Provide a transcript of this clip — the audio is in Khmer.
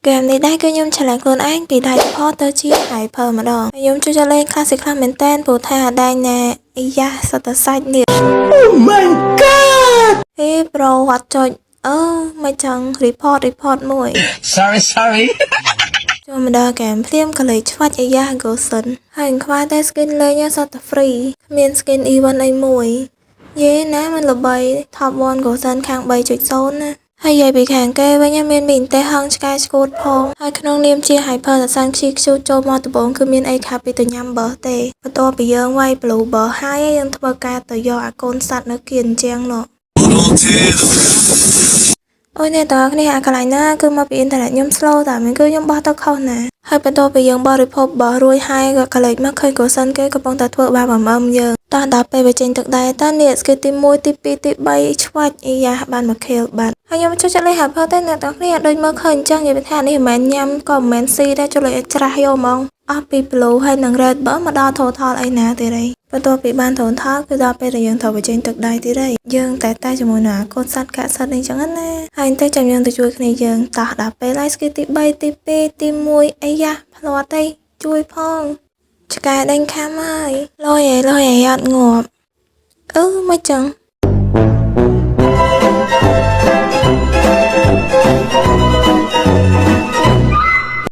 game នេះដែរគឺខ្ញុំឆ្លាញ់ខ្លួនឯងពី default ទៅជា hyper ម្ដងខ្ញុំជួយចូលលេង classic ខ្លះមែនតើព្រោះថាដែងណែអាយ៉ាសតសាច់នេះ Oh my god ហេ bro អត់ចុចមិនចង់ report មួយ Sorry ចូលមកដល់ game ភ្លាមក៏លេចឆ្វាច់អាយ៉ា Ghosten ហើយខ្វះតែ skin លេងសត free គ្មាន skin event អីមួយយេណាមិនល្បី top 1 Ghosten ខាង 3.0 ណាហើយយាយពីខាងគេវិញមានមីនទេហងឆ្កែឆ្កួតផងហើយក្នុងនាមជា hyper សសានខ្ជិះខ្ជូតចូលមកដំបូងគឺមានអីខាពីទៅញ៉ាំបើទេបន្ទាប់ពីយើងវាយ blue បើហើយយើងធ្វើការទៅយកអាកូនសัตว์នៅគៀនជាងនោះអូយអ្នកទាំងអស់គ្នាអាកន្លែងណាគឺមកពីអ៊ីនធឺណិតខ្ញុំ slow តែមិនគឺខ្ញុំបោះទៅខុសណាហើយបន្ទាប់ពីយើងបរិភោគបោះរួចហើយក៏កលេចមកឃើញកូសិនគេកំពុងតែធ្វើបាបអំយើងតោះដល់ពេលវាចេញទឹកដែរតើនេះស្គីទី1ទី2ទី3ឆ្វាច់អីយ៉ាបានមក kill បាត់ហើយខ្ញុំចូលចិត្តលេង hyper តែអ្នកទាំងគ្នាដូចមើលឃើញអញ្ចឹងនិយាយថានេះមិនមែនញ៉ាំក៏មិនមែនស៊ីដែរចូលលេងច្រាស់យកហ្មងអស់ពី blue ហើយនឹង red បើមកដល់ total អីណាទៀតទេបន្ទាប់ពីបាន total គឺដល់ពេលដែលយើងត្រូវបញ្ចេញទឹកដែរទៀតទេយើងតែជាមួយនឹងកូនសัตว์កាក់សัตว์អីចឹងណាហើយតែចាំយើងទៅជួយគ្នាយើងតោះដល់ពេលហើយស្គីទី3ទី2ទី1អីយ៉ាផ្លាត់ទេជួយផងឆ្កែដេញខាំហើយលយអត់ងាប់មិនចឹង